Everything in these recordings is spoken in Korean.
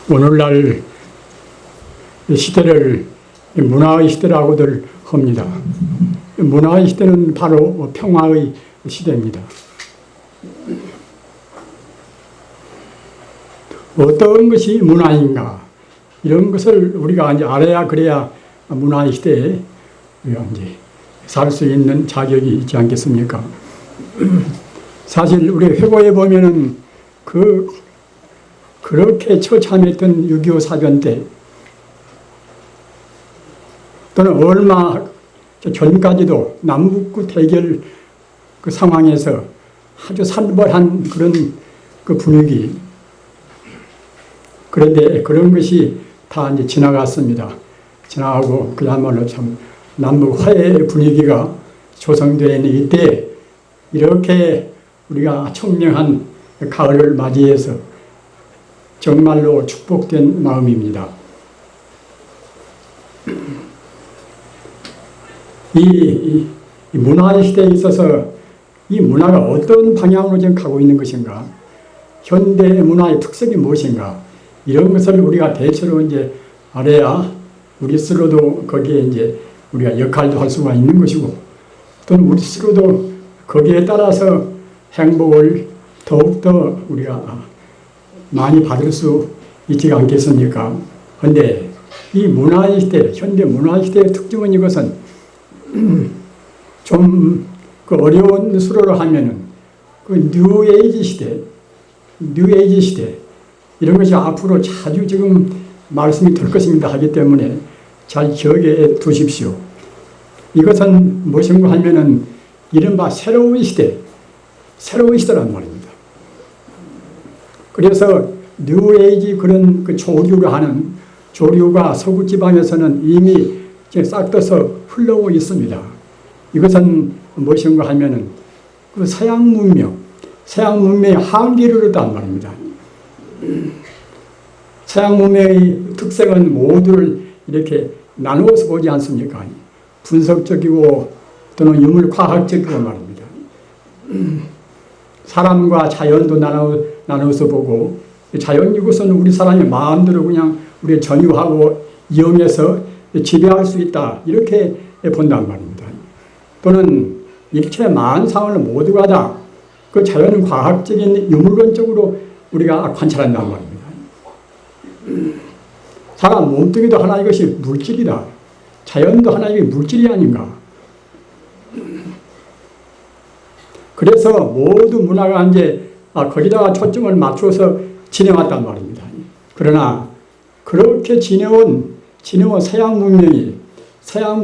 오늘날 시대를 문화의 시대라고들 합니다. 문화의 시대는 바로 평화의 시대입니다. 어떤 것이 문화인가, 이런 것을 우리가 이제 알아야 그래야 문화의 시대에 우리가 이제 살 수 있는 자격이 있지 않겠습니까? 사실 우리 회고에 보면은 그렇게 처참했던 6.25 사변 때 또는 얼마 전까지도 남북 대결 그 상황에서 아주 살벌한 그런 그 분위기, 그런데 그런 것이 다 이제 지나갔습니다. 지나가고 그야말로 참 남북 화해의 분위기가 조성되어 있는 이때 이렇게 우리가 청명한 가을을 맞이해서 정말로 축복된 마음입니다. 이 문화의 시대에 있어서 이 문화가 어떤 방향으로 지금 가고 있는 것인가, 현대 문화의 특색이 무엇인가, 이런 것을 우리가 대체로 이제 알아야 우리 스스로도 거기에 이제 우리가 역할도 할 수가 있는 것이고, 또는 우리 스스로도 거기에 따라서 행복을 더욱더 우리가 많이 받을 수 있지 않겠습니까? 그런데 이 문화의 시대, 현대 문화의 시대의 특징은 이것은 좀 그 어려운 수로로 하면은 그 뉴에이지 시대, 이런 것이 앞으로 자주 지금 말씀이 될 것입니다 하기 때문에 잘 기억해 두십시오. 이것은 무엇인가 하면은 이른바 새로운 시대란 말입니다. 그래서 뉴에이지 그런 그 조류가 서구 지방에서는 이미 싹 떠서 흘러오고 있습니다. 이것은 무엇인가 하면은 그 서양 문명의 한계를 얻었단 말입니다. 서양 문명의 특색은 모두를 이렇게 나누어서 보지 않습니까? 분석적이고 또는 유물과학적이고 말입니다. 사람과 자연도 나누어서 보고, 자연 이것은 우리 사람이 마음대로 그냥 우리 전유하고 이용해서 지배할 수 있다, 이렇게 본단 말입니다. 또는 일체 만상을 모두가 다 그 자연과학적인 유물론적으로 우리가 관찰한단 말입니다. 사람 몸뚱이도 하나 이것이 물질이다, 자연도 하나 이게 물질이 아닌가. 그래서 모든 문화가 이제 거기다가 초점을 맞춰서 지내왔단 말입니다. 그러나 그렇게 지내온 서양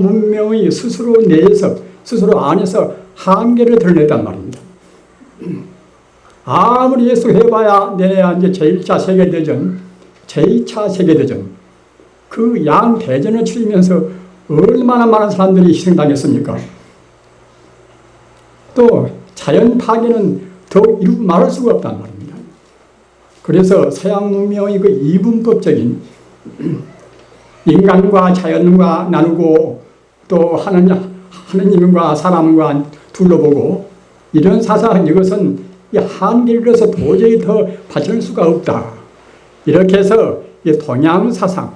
문명이 스스로 안에서 한계를 드러냈단 말입니다. 아무리 예측해봐야 내야 이제 제2차 세계대전 그 양 대전을 치르면서 얼마나 많은 사람들이 희생당했습니까? 또 자연 파괴는 더 말할 수가 없단 말입니다. 그래서 서양 문명의 그 이분법적인 인간과 자연과 나누고 또 하느님과 사람과 둘러보고 이런 사상, 이것은 이 한계를 잃어서 도저히 더 발전할 수가 없다. 이렇게 해서 이 동양 사상,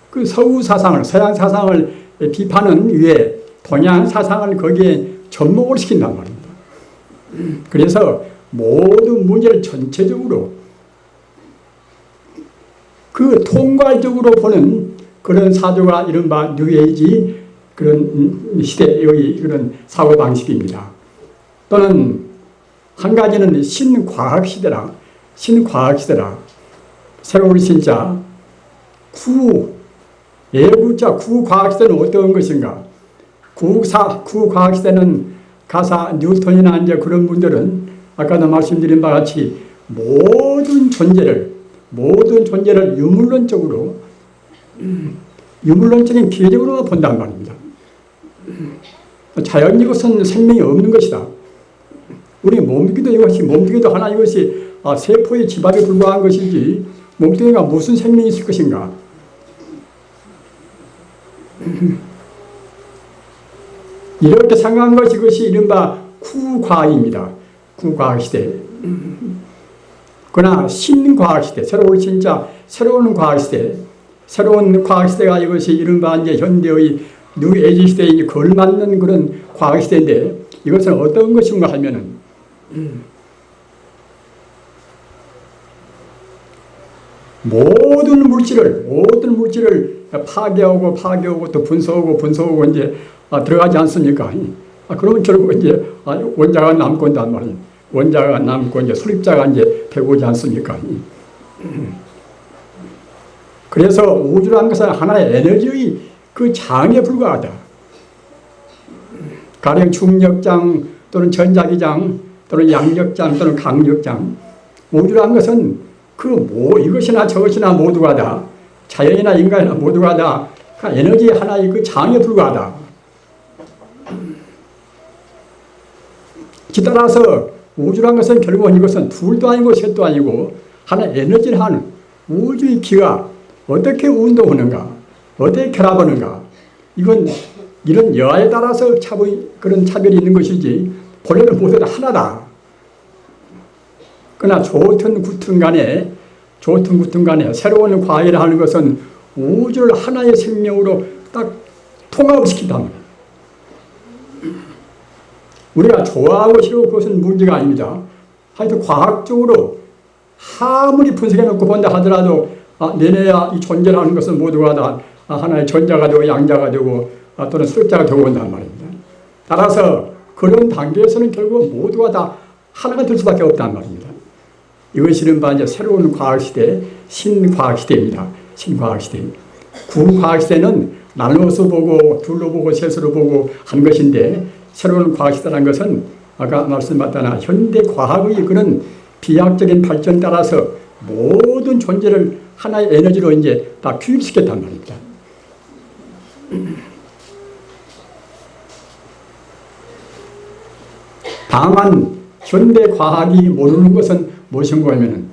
그 서양 사상을 비판은 위에 동양 사상을 거기에 접목을 시킨단 말입니다. 그래서 모든 문제를 전체적으로 그 통괄적으로 보는 그런 사조가 이른바 뉴에이지 그런 시대의 그런 사고방식입니다. 또는 한 가지는 신과학시대라. 새로운 진짜 예구자 구과학시대는 어떤 것인가? 구과학시대는 가사 뉴턴이나 이제 그런 분들은 아까도 말씀드린 바와 같이 모든 존재를 유물론적인 기계적으로 본단 말입니다. 자연 이것은 생명이 없는 것이다. 우리 몸뚱이도 하나 이것이 세포의 집합에 불과한 것이지 몸뚱이가 무슨 생명이 있을 것인가. 이렇게 생각한 것이 이른바 구과학입니다. 구과학 시대. 그러나 신과학시대, 새로운 과학시대, 새로운 과학시대가 이것이 이른바 이제 현대의 뉴에이지 시대에 걸맞는 그런 과학시대인데 이것은 어떤 것인가 하면은 모든 물질을 파괴하고 또 분석하고 이제 들어가지 않습니까? 그러면 결국 이제 원자가 남고 한단 말이에요. 원자가 남고 이제 수립자가 이제 되고 오지 않습니까? 그래서 우주라는 것은 하나의 에너지의 그 장에 불과하다. 가령 중력장 또는 전자기장 또는 양력장 또는 강력장. 우주라는 것은 이것이나 저것이나 모두가 다 자연이나 인간이나 모두가 다 에너지 하나의 그 장에 불과하다. 따라서 우주라는 것은 결국은 이것은 둘도 아니고 셋도 아니고 하나의 에너지를 하는 우주의 기가 어떻게 운동하는가, 어떻게 결합하는가. 이건 이런 여하에 따라서 그런 차별이 있는 것이지 본래는 모두 다 하나다. 그러나 좋든 굳든 간에 새로운 과학이라 하는 것은 우주를 하나의 생명으로 딱 통합시킨단 말이에요. 우리가 좋아하고 싫고 그것은 문제가 아닙니다. 하여튼 과학적으로 아무리 분석해놓고 본다 하더라도 내내야 이 존재라는 것은 모두가 다 하나의 전자가 되고 양자가 되고 또는 수력자가 되고 온단 말입니다. 따라서 그런 단계에서는 결국 모두가 다 하나가 될 수밖에 없단 말입니다. 이것이 이른바 이제 새로운 과학시대, 신과학시대입니다. 신과학시대. 구과학시대는 나눠서 보고 둘로 보고 셋으로 보고 한 것인데 새로운 과학시대라는 것은 아까 말씀드렸다나 현대 과학의 그런 비약적인 발전 따라서 모든 존재를 하나의 에너지로 이제 다 규율시켰단 말입니다. 다만 현대 과학이 모르는 것은 무엇인가 하면은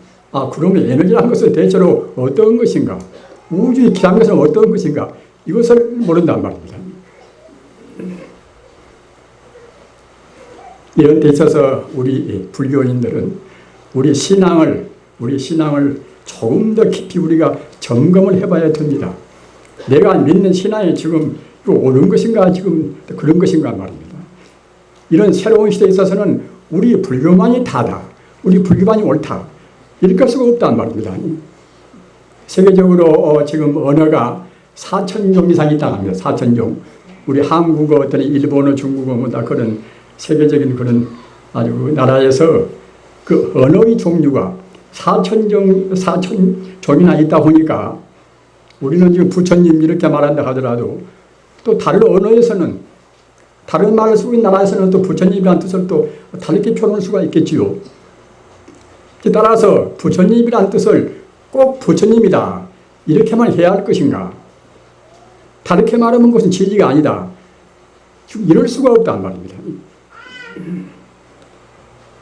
그러면 에너지라는 것은 대체로 어떤 것인가? 우주의 기라는 것은 어떤 것인가? 이것을 모른단 말입니다. 이런 데 있어서 우리 불교인들은 우리 신앙을 조금 더 깊이 우리가 점검을 해봐야 됩니다. 내가 믿는 신앙이 지금 옳은 것인가 지금 그런 것인가 말입니다. 이런 새로운 시대에 있어서는 우리 불교만이 다다. 우리 불교만이 옳다. 이렇게 할 수가 없단 말입니다. 세계적으로 지금 언어가 4,000종 이상이 있다고 합니다. 4,000종. 우리 한국어, 일본어, 중국어 뭐 다 그런 세계적인 그런 아주 나라에서 그 언어의 종류가 4,000종이나 있다 보니까 우리는 지금 부처님 이렇게 말한다 하더라도 또 다른 언어에서는 다른 말을 쓰고 있는 나라에서는 또 부처님이라는 뜻을 또 다르게 표현할 수가 있겠지요. 따라서 부처님이라는 뜻을 꼭 부처님이다 이렇게만 해야 할 것인가? 다르게 말하면 그것은 진리가 아니다. 이럴 수가 없단 말입니다.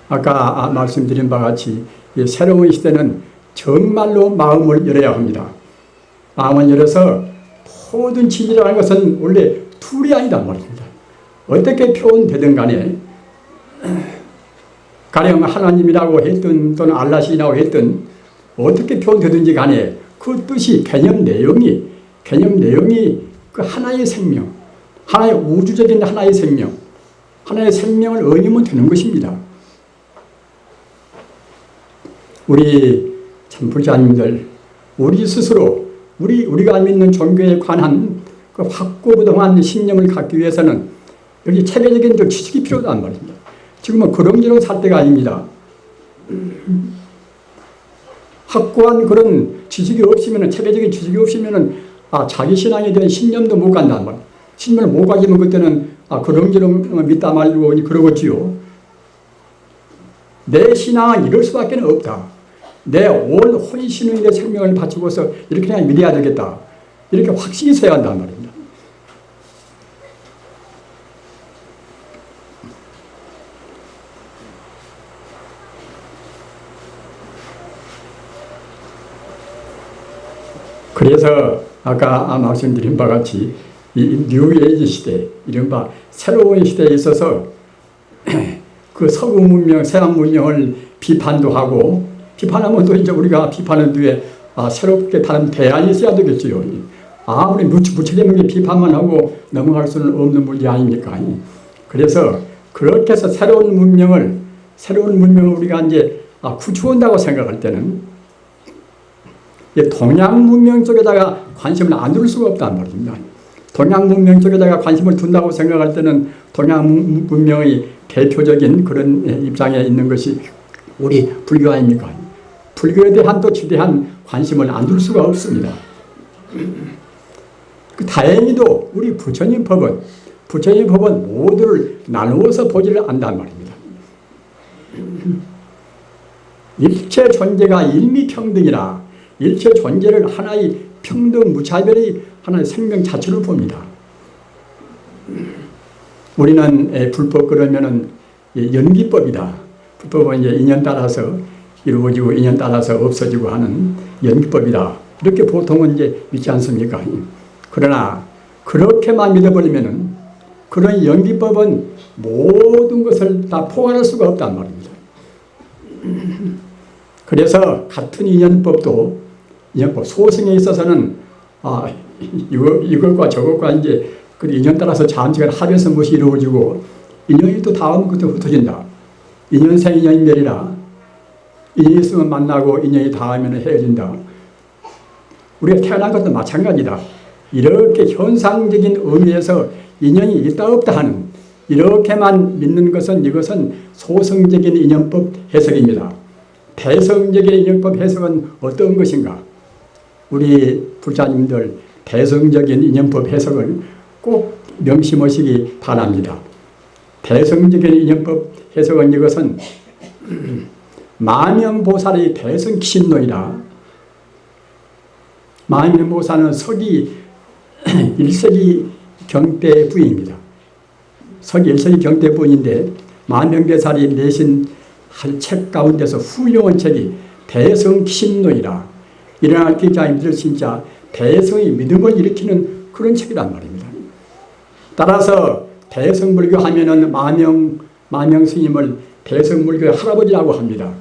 아까 말씀드린 바와 같이 새로운 시대는 정말로 마음을 열어야 합니다. 마음을 열어서 모든 진리라는 것은 원래 툴이 아니단 말입니다. 어떻게 표현되든 간에 가령 하나님이라고 했든 또는 알라신이라고 했든 어떻게 표현되든지 간에 그 뜻이 개념 내용이 그 하나의 생명, 하나의 우주적인 하나의 생명을 의미하면 되는 것입니다. 우리 참 불자님들, 우리 스스로 우리가 믿는 종교에 관한 그 확고부동한 신념을 갖기 위해서는 여기 체계적인 지식이 필요하단 말입니다. 지금은 그런저런 살 때가 아닙니다. 확고한 그런 지식이 없으면, 체계적인 지식이 없으면 자기 신앙에 대한 신념도 못 간단 말이에요. 신념을 못 가지면 그때는 그런저런 믿다 말고 그러겠지요. 내 신앙은 이럴 수밖에 없다. 내 온 혼신의 내 생명을 바치고서 이렇게 그냥 믿어야 되겠다. 이렇게 확신이 있어야 한단 말입니다. 그래서 아까 말씀드린 바와 같이 이 뉴에이지 시대, 이른바 새로운 시대에 있어서 그 서구 문명, 서양 문명을 비판도 하고 비판하면 또 이제 우리가 비판한 뒤에 새롭게 다른 대안이 있어야 되겠지요. 아무리 무책임하게 비판만 하고 넘어갈 수는 없는 문제 아닙니까? 그래서 그렇게 해서 새로운 문명을 우리가 이제 구축한다고 생각할 때는 동양 문명 쪽에다가 관심을 안 둘 수가 없단 말입니다. 동양 문명 쪽에다가 관심을 둔다고 생각할 때는 동양 문명의 대표적인 그런 입장에 있는 것이 우리 불교 아닙니까? 불교에 대한 또 지대한 관심을 안 둘 수가 없습니다. 다행히도 우리 부처님 법은 모두를 나누어서 보지를 않단 말입니다. 일체 존재가 일미평등이라 일체 존재를 하나의 평등 무차별의 하나의 생명 자체로 봅니다. 우리는 불법 그러면은 연기법이다. 불법은 이제 인연 따라서 이루어지고 인연 따라서 없어지고 하는 연기법이다. 이렇게 보통은 이제 믿지 않습니까? 그러나 그렇게만 믿어버리면은 그런 연기법은 모든 것을 다 포괄할 수가 없단 말입니다. 그래서 같은 인연법 소승에 있어서는 이것과 저것과 이제 그 인연 따라서 잠시간 합해서 무엇이 이루어지고 인연이 또 다음 것도 흩어진다. 인연생 인연멸이라 인연이 있으면 만나고 인연이 닿으면 헤어진다. 우리가 태어난 것도 마찬가지다. 이렇게 현상적인 의미에서 인연이 있다 없다 하는 이렇게만 믿는 것은 이것은 소승적인 인연법 해석입니다. 대성적인 인연법 해석은 어떤 것인가? 우리 불자님들 대성적인 인연법 해석을 꼭 명심하시기 바랍니다. 대성적인 인연법 해석은 이것은 마명보살의 대성기신론이라 마명보살은 서기 1세기 경대 부인입니다. 서기 1세기 경대 부인인데 마명보살이 내신 할 책 가운데서 훌륭한 책이 대성기신론이라 일어날 기자님들 진짜 대성의 믿음을 일으키는 그런 책이란 말입니다. 따라서 대성불교 하면은 마명 스님을 대성불교의 할아버지라고 합니다.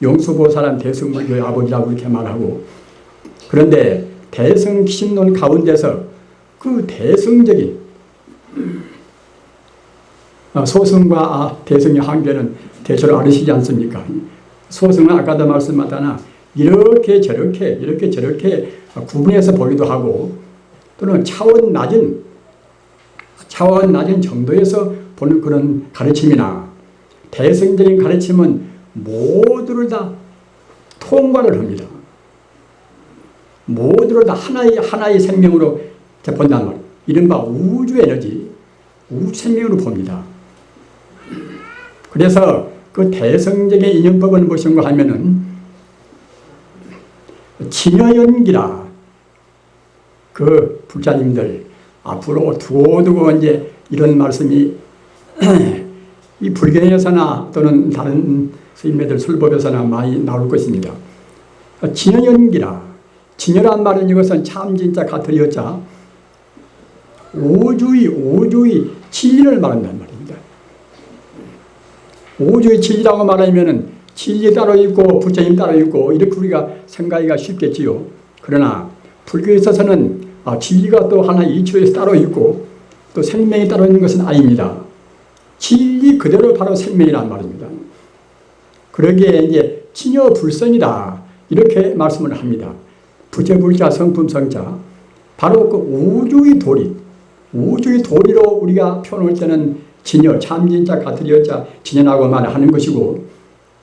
용수보살은 대성불교의 아버지라고 이렇게 말하고 그런데 대성기신론 가운데서 그 대성적인 소승과 대성의 한계는 대체로 아르시지 않습니까? 소승은 아까도 말씀하다나 이렇게 저렇게 구분해서 보기도 하고 또는 차원 낮은 정도에서 보는 그런 가르침이나 대성적인 가르침은 모두를 다 통과를 합니다. 모두를 다 하나의 생명으로 본단 말이에요. 이른바 우주 에너지, 우주 생명으로 봅니다. 그래서 그 대성적인 인연법은 무엇인가 하면은 진여연기라 그 불자님들 앞으로 두고두고 이제 이런 말씀이 이 불교에서나 또는 다른 스님들 술법에서나 많이 나올 것입니다. 진여연기라 진여란 말은 이것은 참 진짜 같은 여자 오주의 진리를 말한다는 말입니다. 오주의 진리라고 말하면은 진리 따로 있고 부처님 따로 있고 이렇게 우리가 생각하기가 쉽겠지요. 그러나 불교에 있어서는 진리가 또 하나 이초에서 따로 있고 또 생명이 따로 있는 것은 아닙니다. 진리 그대로 바로 생명이란 말입니다. 그러기에 이제 진여불성이다 이렇게 말씀을 합니다. 부처불자 성품성자 바로 그 우주의 도리로 우리가 표현할 때는 진여, 참진자, 같은 여자, 진여라고 말하는 것이고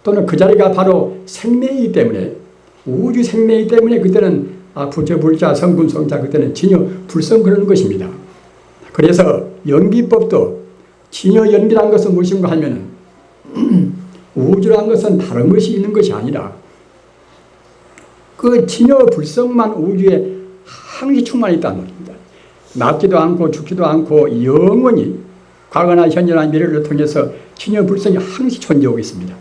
또는 그 자리가 바로 생명이기 때문에 우주 생명이기 때문에 그때는 부처불자, 성품성자 그때는 진여, 불성 그러는 것입니다. 그래서 연기법도 진여, 연기란 것은 무엇인가 하면은 우주란 것은 다른 것이 있는 것이 아니라 그 진여, 불성만 우주에 항시 충만히 있다는 말입니다. 낫지도 않고 죽지도 않고 영원히 과거나 현재나 미래를 통해서 진여 불성이 항시 존재하고 있습니다.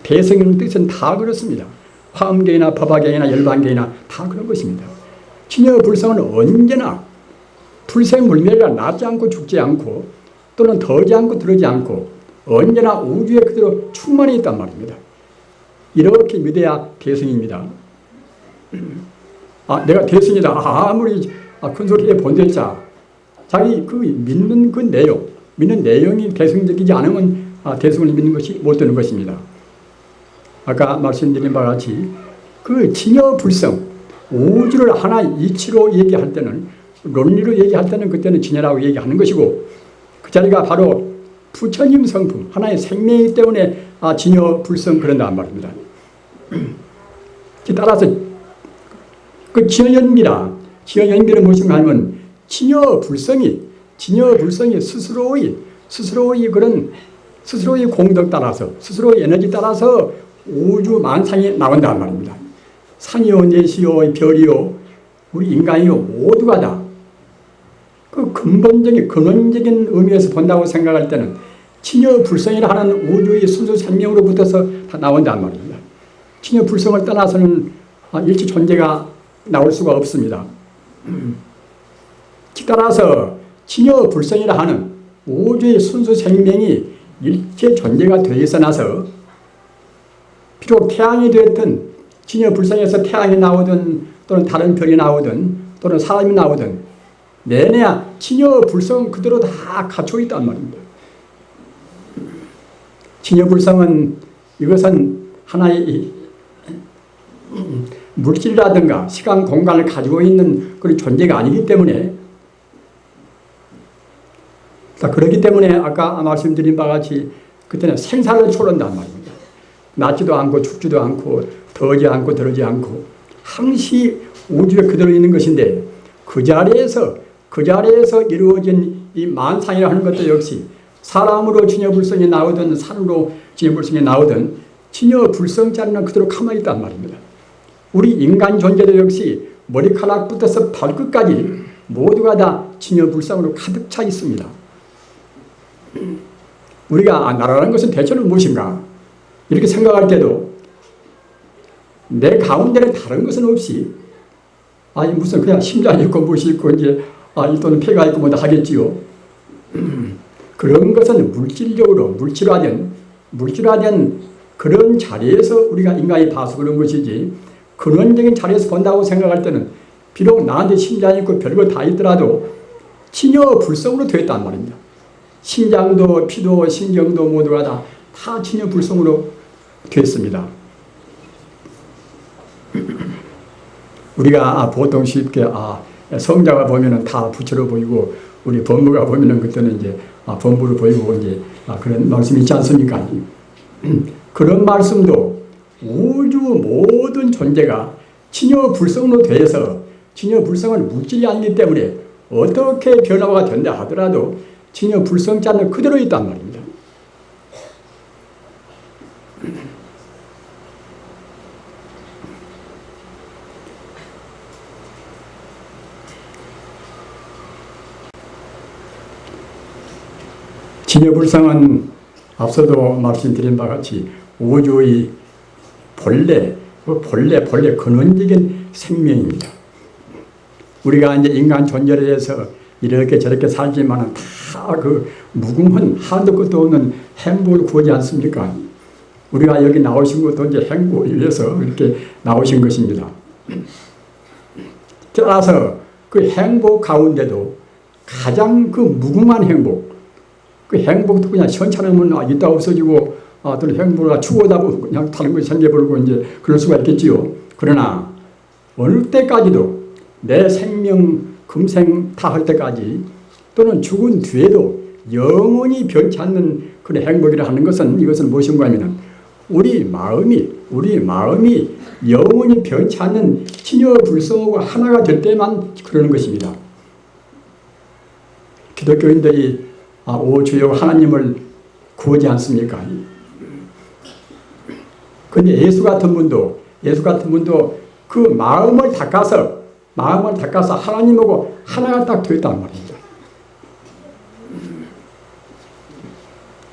대성의 뜻은 다 그렇습니다. 화엄경이나 법화경이나 열반경이나 다 그런 것입니다. 진여 불성은 언제나 불생물멸이라 낫지 않고 죽지 않고 또는 더지 않고 들어지 않고 언제나 우주에 그대로 충만히 있단 말입니다. 이렇게 믿어야 대승입니다. 내가 대승이다. 아무리 큰 소리에 본del자 자기 그 믿는 그 내용, 믿는 내용이 대승적이지 않으면 대승을 믿는 것이 못 되는 것입니다. 아까 말씀드린 바와 같이 그 진여불성, 우주를 하나의 이치로 얘기할 때는, 논리로 얘기할 때는 그때는 진여라고 얘기하는 것이고, 그 자리가 바로 부처님 성품, 하나의 생명이기 때문에 진여불성 그런단 말입니다. 따라서 그 진여연기라, 진여연기는 무엇인가 하면 진여불성이 스스로의 그런 스스로의 공덕 따라서, 스스로의 에너지 따라서 우주 만상이 나온단 말입니다. 산이요, 내시요, 별이요, 우리 인간이요, 모두가 다 그 근본적인, 근원적인 의미에서 본다고 생각할 때는 진여불성이라 하는 우주의 순수 생명으로부터서 다 나온단 말입니다. 진여불성을 떠나서는 일체 존재가 나올 수가 없습니다. 따라서 진여불성이라 하는 우주의 순수 생명이 일체 존재가 되어서 나서 비록 태양이 되었든 진여불성에서 태양이 나오든 또는 다른 별이 나오든 또는 사람이 나오든 내내 진여불성 그대로 다 갖춰 있단 말입니다. 진여불성은 이것은 하나의 물질이라든가 시간, 공간을 가지고 있는 그런 존재가 아니기 때문에, 그렇기 때문에 아까 말씀드린 바와 같이 그때는 생사를 초월한단 말입니다. 낫지도 않고 죽지도 않고 더지 않고 더러지 않고 항시 우주에 그대로 있는 것인데, 그 자리에서 이루어진 이 만상이라 하는 것도 역시 사람으로 진여불성이 나오든 산으로 진여불성이 나오든 진여불성 자리는 그대로 가만히 있단 말입니다. 우리 인간 존재도 역시 머리카락부터서 발끝까지 모두가 다 진여불성으로 가득 차 있습니다. 우리가 나라라는 것은 대체는 무엇인가? 이렇게 생각할 때도 내 가운데는 다른 것은 없이 무슨 그냥 심장이 있고 무엇이 있고 이제 또는 폐가 있고 뭐다 하겠지요. 그런 것은 물질화된 그런 자리에서 우리가 인간이 봐서 그런 것이지, 근원적인 자리에서 본다고 생각할 때는 비록 나한테 심장이 있고 별거 다 있더라도 진여불성으로 되었단 말입니다. 심장도 피도 신경도 모두가 다 진여불성으로 됐습니다. 우리가 보통 쉽게 성자가 보면은 다 부처로 보이고 우리 법무가 보면은 그때는 이제 법무로 보이고 이제 그런 말씀이 있지 않습니까? 그런 말씀도 우주 모든 존재가 진여불성으로 되어서, 진여불성은 물질이 아니기 때문에 어떻게 변화가 된다 하더라도 진여불성자는 그대로 있단 말입니다. 진여불성은 앞서도 말씀드린 바와 같이 우주의 본래 근원적인 생명입니다. 우리가 이제 인간 존재에 대해서 이렇게 저렇게 살지만은 다 그 무궁한 한도 끝도 없는 행복을 구하지 않습니까? 우리가 여기 나오신 것도 이제 행복을 위해서 이렇게 나오신 것입니다. 따라서 그 행복 가운데도 가장 그 무궁한 행복, 그 행복도 그냥 시원찮으면 있다 없어지고 또는 행복을 추구하다 보면 그냥 다른 것이 생겨버리고 이제 그럴 수가 있겠지요. 그러나 어느 때까지도 내 생명 금생 다 할 때까지 또는 죽은 뒤에도 영원히 변치 않는 그런 행복이라 하는 것은, 이것은 무엇인가 하면 우리 마음이 영원히 변치 않는 진여불성하고 하나가 될 때만 그러는 것입니다. 기독교인들이 오 주여 하나님을 구하지 않습니까? 그런데 예수 같은 분도 그 마음을 닦아서 하나님하고 하나가 딱 되었단 말입니다.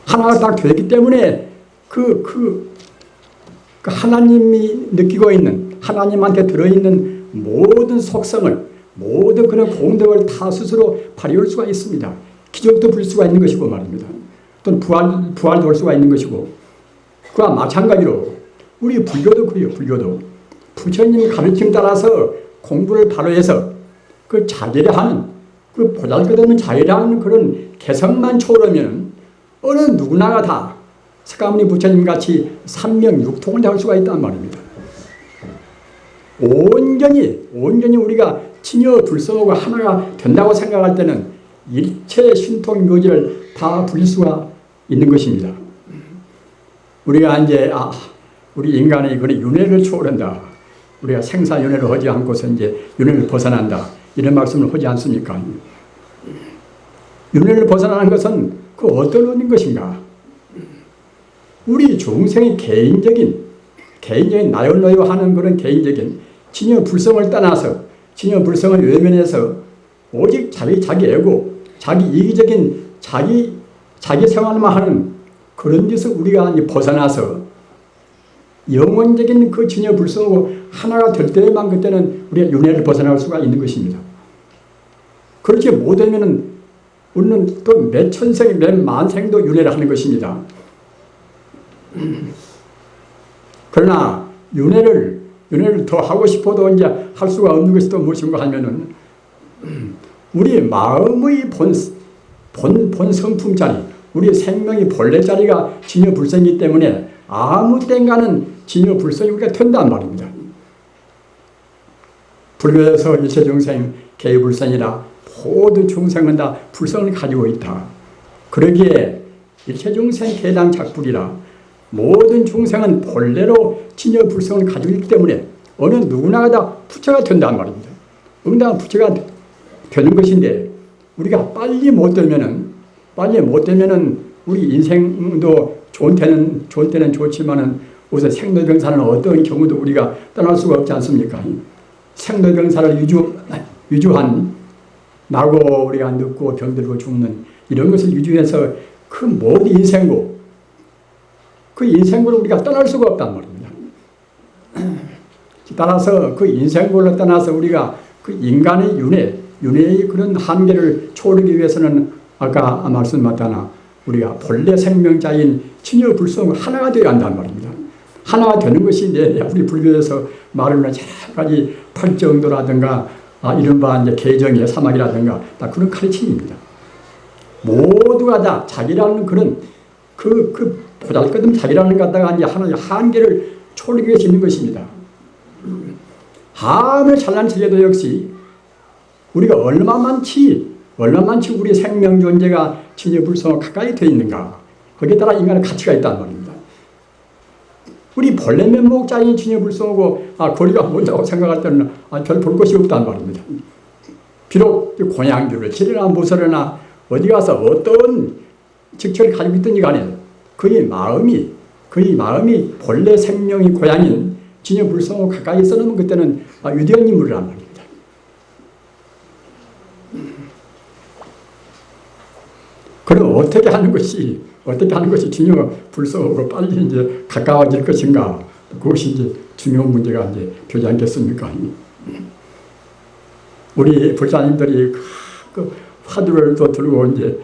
하나가 딱 되었기 때문에 그 하나님이 느끼고 있는, 하나님한테 들어있는 모든 속성을, 모든 그런 공덕을 다 스스로 발휘할 수가 있습니다. 기적도 부릴 수가 있는 것이고 말입니다. 또는 부활도 할 수가 있는 것이고, 그와 마찬가지로 우리 불교도 그래요. 불교도 부처님 가르침 따라서 공부를 바로 해서 그 자결하는 그 보잘것없는 자결하는 그런 개성만 초월하면 어느 누구나가 다 석가모니 부처님 같이 삼명육통을 할 수가 있단 말입니다. 온전히 우리가 친여 불성하고 하나가 된다고 생각할 때는 일체 신통 묘지를 다 부릴 수가 있는 것입니다. 우리가 이제 우리 인간의 그런 윤회를 초월한다. 우리가 생사윤회를 하지 않고서 이제 윤회를 벗어난다. 이런 말씀을 하지 않습니까? 윤회를 벗어나는 것은 그 어떤 의미인 것인가? 우리 중생의 개인적인 나열노요 하는 그런 개인적인 진여 불성을 떠나서 진여 불성을 외면해서 오직 자기 애고 자기 이기적인 자기 생활만 하는 그런 데서 우리가 이제 벗어나서 영원적인 그 진여 불성하고 하나가 될 때만 그때는 우리가 윤회를 벗어날 수가 있는 것입니다. 그렇게 못하면은 우리는 또 몇 천생 몇 만생도 윤회를 하는 것입니다. 그러나 윤회를 더 하고 싶어도 이제 할 수가 없는 것이 또 무엇인가 하면은 우리 마음의 본 성품자리, 우리 생명의 본래 자리가 진여 불성이기 때문에 아무 땐가는 진여 불성이 우리가 된단 말입니다. 불교에서 일체 중생 개불성이라 모든 중생은 다 불성을 가지고 있다. 그러기에 일체 중생 개당 작불이라 모든 중생은 본래로 진여 불성을 가지고 있기 때문에 어느 누구나가 다 부처가 된단 말입니다. 응당한 부처가 되는 것인데 우리가 빨리 못 되면은 우리 인생도 좋은 때는 좋지만은 우선 생로병사는 어떤 경우도 우리가 떠날 수가 없지 않습니까? 생로병사를 유주한 나고 우리가 늙고 병들고 죽는 이런 것을 유지해서 그 모든 인생고 그 인생고를 우리가 떠날 수가 없단 말입니다. 따라서 그 인생고를 떠나서 우리가 그 인간의 윤회의 그런 한계를 초월하기 위해서는 아까 말씀드렸다나 우리가 본래 생명자인 친여 불성을 하나가 되어야 한단 말입니다. 하나가 되는 것이 우리 불교에서 말하는 여러 가지 팔정도라든가 이른바 이제 개정의 사막이라든가 다 그런 가르침입니다. 모두가 다 자기라는 그런 그 보잘것없는 자기라는 갖다가 이제 하나의 한계를 초월하기 위해서 있는 것입니다. 아무리 잘난 척해도 역시 우리가 얼마 많지 우리 생명 존재가 진여 불성과 가까이 되어 있는가 거기에 따라 인간의 가치가 있다는 말입니다. 우리 본래 면목자인 진여 불성하고 거리가 멀다고 생각할 때는 별 볼 것이 없다는 말입니다. 비록 고향주를 지르나 무서르나 어디 가서 어떤 직처를 가지고 있든지 간에 그의 마음이 본래 생명이 고향인 진여 불성하고 가까이 있어놓으면 그때는 위대한 인물이란 말입니다. 그럼 어떻게 하는 것이 진여 불성하고 빨리 이제 가까워질 것인가? 그것이 이제 중요한 문제가 이제 되지 않겠습니까? 우리 불사님들이 그 화두를 또 들고 이제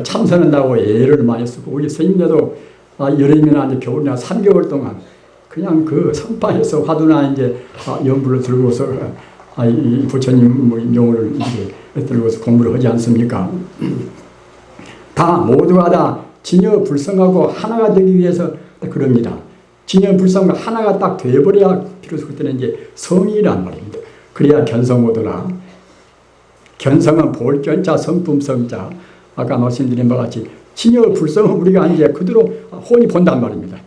참선한다고 예를 많이 쓰고 우리 스님들도 여름이나 이제 겨울이나 3개월 동안 그냥 그 선방에서 화두나 이제 연불을 들고서 이 부처님 명을 이제 들고서 공부를 하지 않습니까? 다 모두가 다 진여 불성하고 하나가 되기 위해서 그럽니다. 진여 불성과 하나가 딱 되어버려야 비로소 그때는 이제 성이란 말입니다. 그래야 견성오더라. 견성은 볼견자 성품성자. 아까 말씀드린 바와 같이 진여 불성은 우리가 이제 그대로 혼이 본단 말입니다.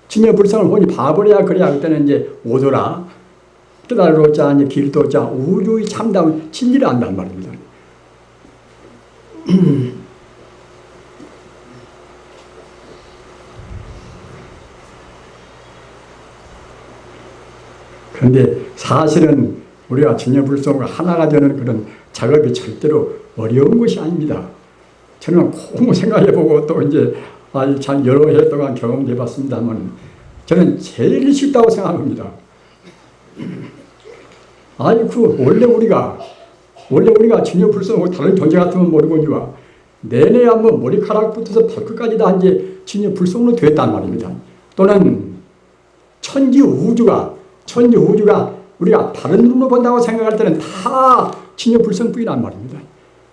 진여 불성을 혼이 봐버려야 그래야 그때는 이제 오더라. 뜻알로자 이제 길도자 우주의 참다운 진리를 안단 말입니다. 그런데 사실은 우리가 진여불성과 하나가 되는 그런 작업이 절대로 어려운 것이 아닙니다. 저는 꼭 생각해보고 또 이제 참 여러 해 동안 경험해봤습니다만 저는 제일 쉽다고 생각합니다. 원래 우리가 진여불성하고 다른 존재 같으면 모르거니와 내내 한번 머리카락부터 발끝까지 다 이제 진여 불성으로 되었단 말입니다. 또는 천지 우주가 우리가 다른 눈으로 본다고 생각할 때는 다 진여 불성뿐이란 말입니다.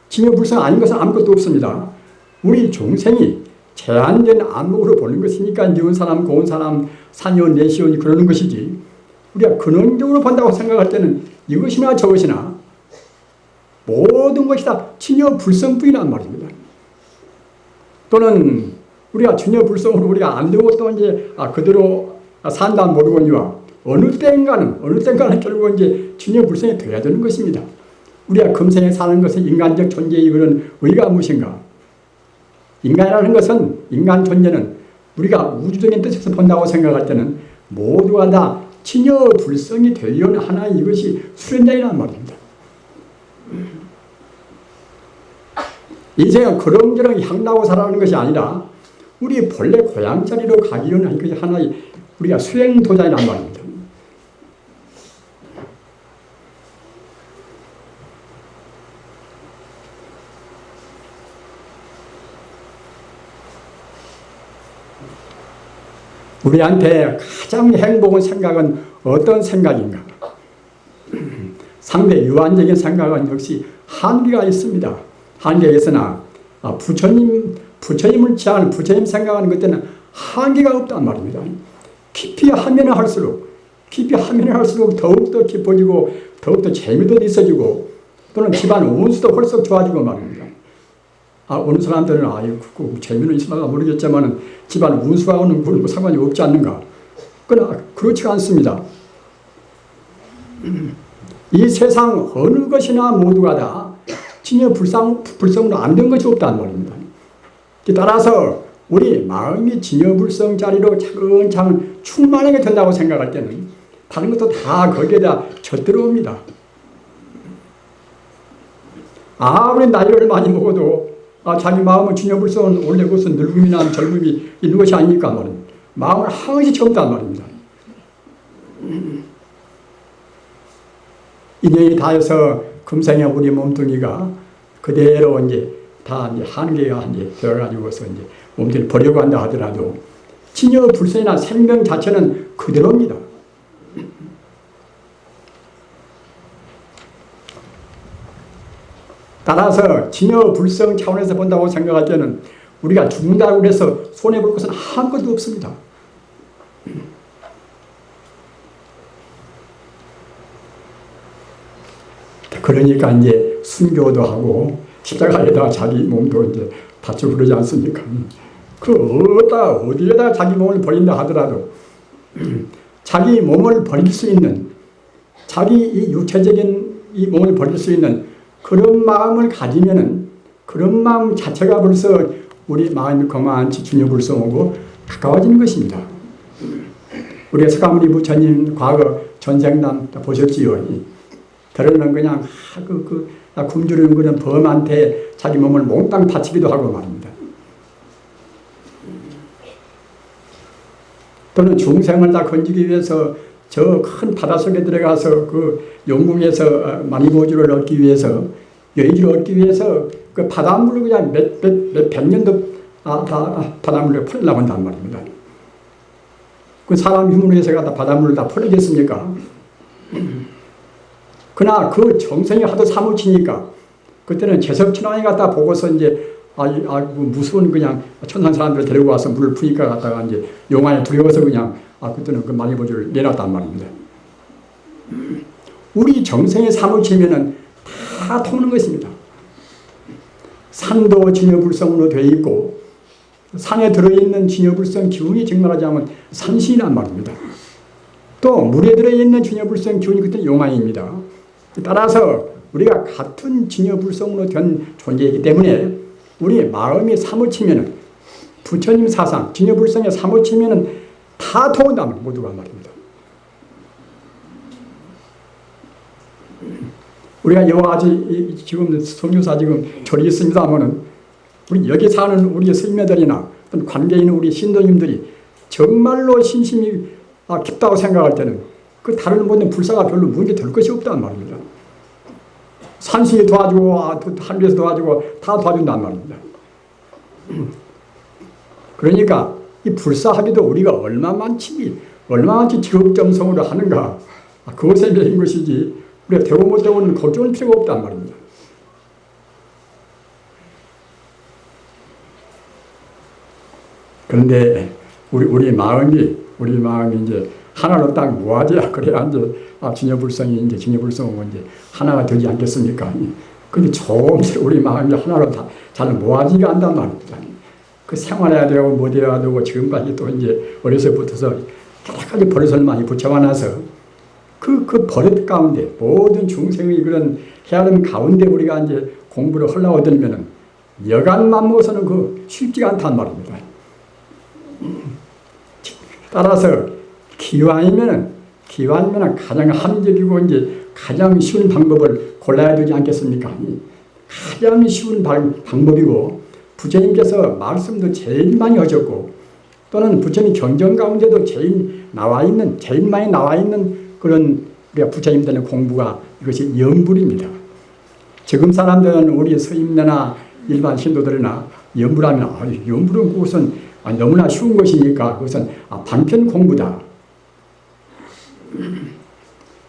진여 불성 아닌 것은 아무것도 없습니다. 우리 중생이 제한된 안목으로 보는 것이니까 니은 사람, 고운 사람, 산이온, 내시온이 그러는 것이지, 우리가 근원적으로 본다고 생각할 때는 이것이나 저것이나 모든 것이 다 진여 불성뿐이란 말입니다. 또는 우리가 진여 불성으로 우리가 안 되고 또 이제 그대로 산다 모르거니와 어느 때인가는 결국 이제 진여 불성이 돼야 되는 것입니다. 우리가 금생에 사는 것은 인간적 존재의 그런 의가 무엇인가? 인간이라는 것은, 인간 존재는 우리가 우주적인 뜻에서 본다고 생각할 때는 모두가 다 진여 불성이 되려는 하나의 이것이 수련자이란 말입니다. 인생은 그렁저렁 향나고 살아가는 것이 아니라 우리 본래 고향자리로 가기로는 하는 것이 하나의 우리가 수행도자이란 말입니다. 우리한테 가장 행복한 생각은 어떤 생각인가? 상대 유한적인 생각은 역시 한계가 있습니다. 한계가 있으나 부처님을 지향하는 부처님 생각하는 것들은 한계가 없단 말입니다. 깊이 하면 할수록 더욱더 깊어지고 더욱더 재미도 있어지고 또는 집안 운수도 훨씬 좋아지고 말입니다. 어느 사람들은 재미는 있을까 모르겠지만 집안 운수하고는 뭐 상관이 없지 않는가? 그러나 그렇지가 않습니다. 이 세상 어느 것이나 모두가 다 진여 불성으로 안 된 것이 없다는 말입니다. 따라서 우리 마음이 진여 불성 자리로 차근차근 충만하게 된다고 생각할 때는 다른 것도 다 거기에다 젖들어옵니다. 아무리 나이를 많이 먹어도 자기 마음은 진여 불성은 원래 그것은 늙음이나 젊음이 있는 것이 아니니까 말입니다. 마음을 항시 젊단 말입니다. 인연이 닿아서 금생에 우리 몸뚱이가 그대로 이제 다 이제 한계가 이제 되어가지고서 이제 몸뚱이를 버리고 한다 하더라도 진여 불성이나 생명 자체는 그대로입니다. 따라서 진여 불성 차원에서 본다고 생각할 때는 우리가 죽는다고 해서 손해볼 것은 아무것도 없습니다. 그러니까 이제 순교도 하고 십자가에다가 자기 몸도 이제 다치고 그러지 않습니까? 어디에다 자기 몸을 버린다 하더라도 자기 몸을 버릴 수 있는, 자기 이 육체적인 이 몸을 버릴 수 있는 그런 마음을 가지면은, 그런 마음 자체가 벌써 우리 마음이 거만치 진여불성하고 가까워지는 것입니다. 우리 석가모니 부처님 과거 전생담 보셨지요? 들으면 그냥 굶주리는 그런 범한테 자기 몸을 몽땅 바치기도 하고 말입니다. 또는 중생을 다 건지기 위해서 저 큰 바닷속에 들어가서 그 용궁에서 만이보주를 얻기 위해서, 여의주를 얻기 위해서 그 바닷물을 그냥 몇 백년도 바닷물을 퍼려고 한단 말입니다. 그 사람 힘으로 해서 갖다 바닷물을 다 퍼내겠습니까? 그러나 그 정성이 하도 사무치니까 그때는 제석천왕이 갖다 보고서 이제 무서운 그냥 천상 사람들 데리고 와서 물을 푸니까 갖다가 이제 용안에 두려워서 그냥 그때는 그 만이보주를 내놨단 말입니다. 우리 정성이 사무치면은 다 통하는 것입니다. 산도 진여불성으로 되어 있고 산에 들어있는 진여불성 기운이 정말하자면 산신이란 말입니다. 또 물에 들어있는 진여불성 기운이 그때 용안입니다. 따라서 우리가 같은 진여불성으로 된 존재이기 때문에 우리 마음이 사무치면은 부처님 사상, 진여불성에 사무치면은 다 통한다 모두가 말입니다. 우리가 여러 가지 지금 성교사 지금 절이 있습니다만은 우리 여기 사는 우리 스님들이나 어떤 관계에 있는 우리 신도님들이 정말로 신심이 깊다고 생각할 때는 그 다른 모든 불사가 별로 문제 될 것이 없단 말입니다. 산신이 도와주고 하늘에서 도와주고 다 도와준단 말입니다. 그러니까 이 불사합의도 우리가 얼마만치 지극정성으로 하는가, 그것에 매인 것이지 우리가 되고 못되고는 걱정할 필요가 없단 말입니다. 그런데 우리 마음이 이제 하나로 딱 모아져야 그래야 이제 진여불성이 이제 진여불성은 이제 하나가 되지 않겠습니까? 근데 조금씩 우리 마음이 하나로 잘 모아지가 않단 말입니다. 그 생활해야 되고 못 해야 되고 지금까지 또 이제 어려서부터서 여러 가지 버릇을 많이 붙여놔서 그 버릇 가운데 모든 중생의 그런 헤아림 가운데 우리가 이제 공부를 하려고 들면은 여간만 먹어서는 그 쉽지가 않단 말입니다. 따라서 기왕이면은 가장 합리적이고 이제 가장 쉬운 방법을 골라야 되지 않겠습니까? 가장 쉬운 방법이고 부처님께서 말씀도 제일 많이 하셨고 또는 부처님 경전 가운데도 제일 많이 나와 있는 그런 우리가 부처님들의 공부가 이것이 염불입니다. 지금 사람들은 우리 서임내나 일반 신도들이나 염불하면 염불은 그것은 너무나 쉬운 것이니까 그것은 방편 공부다.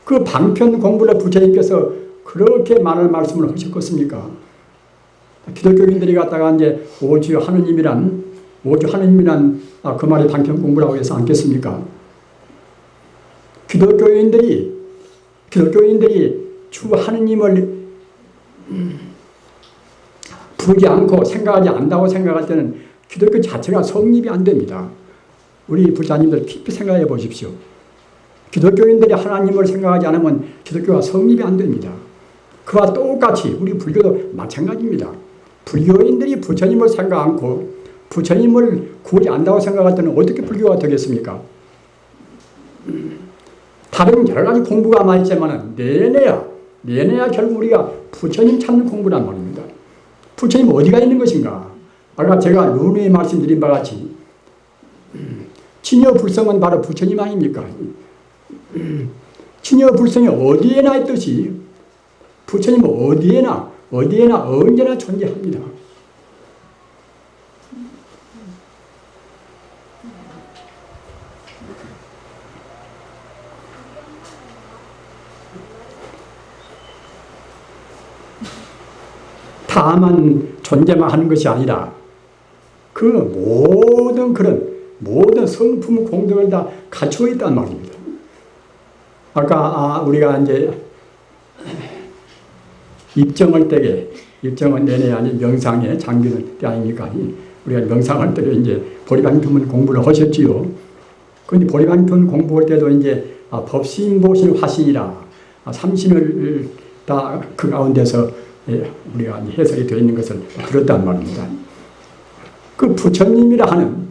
그 방편 공부를 부처님께서 그렇게 많은 말씀을 하셨겠습니까? 기독교인들이 갖다가 이제 오주 하느님이란 그 말이 방편 공부라고 해서 않겠습니까? 기독교인들이 주 하느님을 부르지 않고 생각하지 않는다고 생각할 때는 기독교 자체가 성립이 안 됩니다. 우리 불자님들 깊이 생각해 보십시오. 기독교인들이 하나님을 생각하지 않으면 기독교가 성립이 안 됩니다. 그와 똑같이 우리 불교도 마찬가지입니다. 불교인들이 부처님을 생각 않고 부처님을 구하지 않는다고 생각할 때는 어떻게 불교가 되겠습니까? 다른 여러 가지 공부가 많이 있지만 내내야 결국 우리가 부처님 찾는 공부란 말입니다. 부처님 어디가 있는 것인가? 아까 제가 누누이 말씀드린 바와 같이 진여불성은 바로 부처님 아닙니까? 진여불성이 어디에나 있듯이 부처님은 어디에나 언제나 존재합니다. 다만 존재만 하는 것이 아니라 그 모든 성품 공덕을 다 갖추어 있단 말입니다. 아까 우리가 이제 입정할 때에 내내 아닌 명상에 잠기는 때 아닙니까? 우리가 명상할 때 이제 보리방편문 공부를 하셨지요. 그런데 보리방편 공부할 때도 이제 법신보신 화신이라 삼신을 다 그 가운데서 우리가 해석이 되어 있는 것을 들었단 말입니다. 그 부처님이라 하는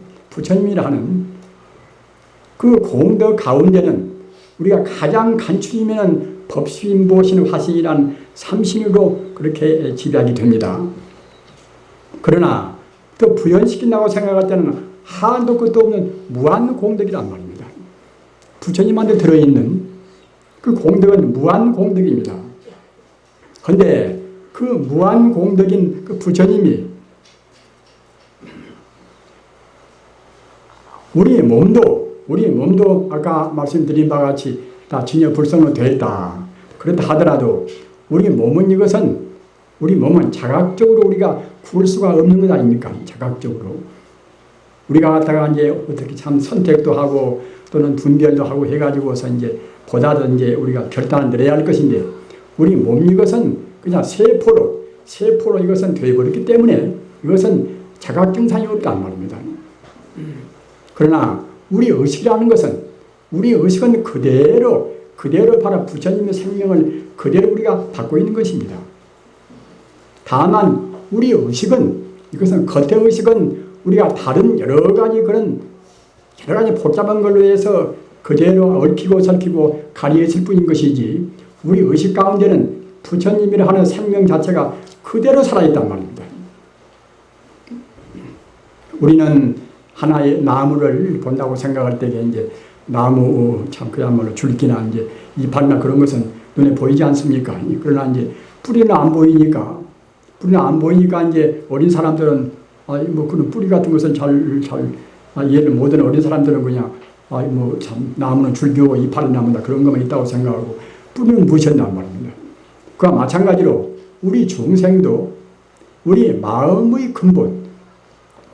그 공덕 가운데는 우리가 가장 간추리면 법신보신 화신이란 삼신으로 그렇게 지배하게 됩니다. 그러나 또 부연시킨다고 생각할 때는 한도 끝도 없는 무한 공덕이란 말입니다. 부처님한테 들어있는 그 공덕은 무한 공덕입니다. 그런데 그 무한 공덕인 그 부처님이 우리 몸도 아까 말씀드린 바와 같이 다 진여불성으로 되어 있다. 그렇다 하더라도 우리 몸은 자각적으로 우리가 구할 수가 없는 것 아닙니까? 자각적으로. 우리가 갖다가 이제 어떻게 참 선택도 하고 또는 분별도 하고 해가지고서 이제 보다도 이제 우리가 결단을 내려야 할 것인데 우리 몸 이것은 그냥 세포로 이것은 되어버렸기 때문에 이것은 자각 증상이 없단 말입니다. 그러나 우리 의식이라는 것은 그대로 바로 부처님의 생명을 그대로 우리가 받고 있는 것입니다. 다만 우리 의식은 이것은 겉의 의식은 우리가 다른 여러 가지 복잡한 걸로 해서 그대로 얽히고 설키고 가리해질 뿐인 것이지 우리 의식 가운데는 부처님이라 하는 생명 자체가 그대로 살아있단 말입니다. 우리는 하나의 나무를 본다고 생각할 때 이제 나무 참 그야말로 줄기나 이제 이파리나 그런 것은 눈에 보이지 않습니까? 그러나 이제 뿌리는 안 보이니까 이제 어린 사람들은 뭐 그런 뿌리 같은 것은 이해를 못하는 어린 사람들은 그냥 뭐 참 나무는 줄기고 이파리 나무다 그런 것만 있다고 생각하고 뿌리는 무시한단 말입니다. 그와 마찬가지로 우리 중생도 우리 마음의 근본,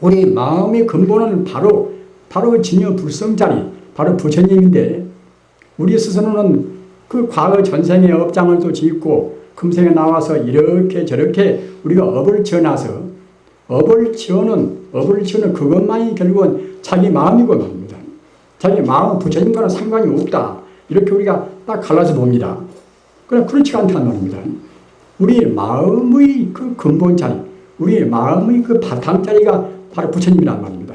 우리 마음의 근본은 바로 진여 불성자리, 바로 부처님인데 우리 스스로는 그 과거 전생의 업장을 또 짓고 금생에 나와서 이렇게 저렇게 우리가 업을 지어놔서 업을 지어는 그것만이 결국은 자기 마음이고 말입니다. 자기 마음은 부처님과는 상관이 없다. 이렇게 우리가 딱 갈라서 봅니다. 그러나 그렇지가 않다는 말입니다. 우리 마음의 그 근본 자리, 우리 마음의 그 바탕 자리가 바로 부처님이란 말입니다.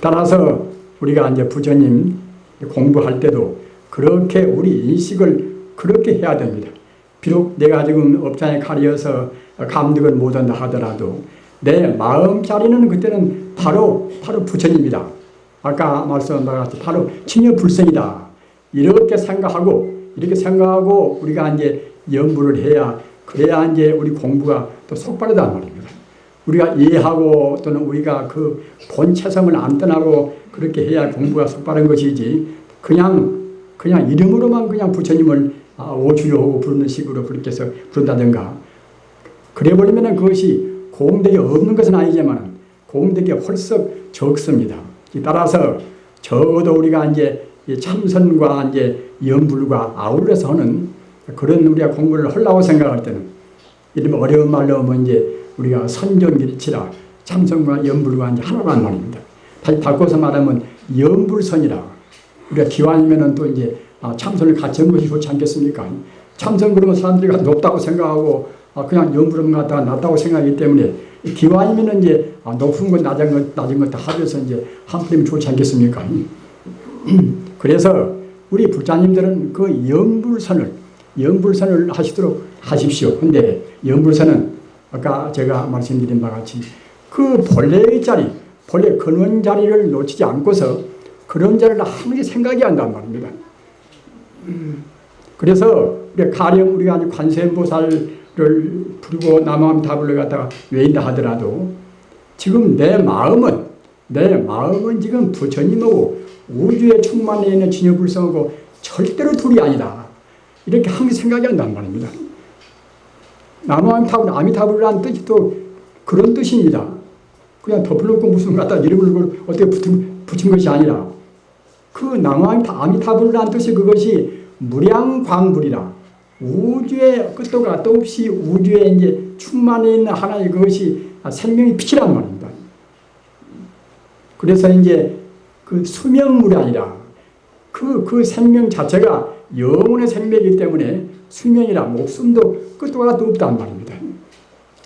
따라서 우리가 이제 부처님 공부할 때도 그렇게 우리 인식을 그렇게 해야 됩니다. 비록 내가 지금 업장에 가려서 감득을 못한다 하더라도 내 마음 자리는 그때는 바로 부처님이다. 아까 말씀한 바와 같이 바로 진여불성이다. 이렇게 생각하고 우리가 이제 연구를 해야 그래야 이제 우리 공부가 또 속바르단 말입니다. 우리가 이해하고 또는 우리가 그 본체성을 안 떠나고 그렇게 해야 공부가 속바른 것이지 그냥 이름으로만 그냥 부처님을 오주요하고 부르는 식으로 그렇게 해서 부른다든가 그래버리면 그것이 공덕이 없는 것은 아니지만 공덕이 헐썩 적습니다. 따라서 적어도 우리가 이제 참선과 이제 연불과 아울러서 하는 그런 우리가 공부를 하려고 생각할 때는 이러면 어려운 말로 하면 이제 우리가 선정일치라 참선과 연불과 이제 하나란 말입니다. 다시 바꿔서 말하면 연불선이라 우리가 기왕이면은 또 이제 참선을 같이 한 것이 좋지 않겠습니까? 참선 그러면 사람들이 높다고 생각하고 그냥 연불은 갖다가 낮다고 생각하기 때문에 기왕이면은 이제 높은 것 낮은 것 다 합해서 이제 한편이면 좋지 않겠습니까? 그래서 우리 불자님들은 그 연불선을 하시도록 하십시오. 근데 연불선은 아까 제가 말씀드린 바와 같이 그 본래의 자리, 본래 근원 자리를 놓치지 않고서 그런 자리를 항상 생각해야 한단 말입니다. 그래서 가령 우리가 관세음보살을 부르고 남아함답을 갖다가 외인다 하더라도 지금 내 마음은 지금 부처님하고 우주에 충만해 있는 진여불성하고 절대로 둘이 아니다. 이렇게 항상 생각해야 한단 말입니다. 남아함답은 아미타불이라는 뜻이 또 그런 뜻입니다. 그냥 덮어놓고 무슨 갖다 이름을 어떻게 붙인 것이 아니라 그 아미타불이라는 뜻이 그것이 무량광불이라 우주의 끝도 가도 없이 우주에 이제 충만해 있는 하나의 그것이 생명의 빛이란 말입니다. 그래서 이제 그 수명물이 아니라 그 생명 자체가 영혼의 생명이기 때문에 수명이라 목숨도 끝도 가도 없단 말입니다.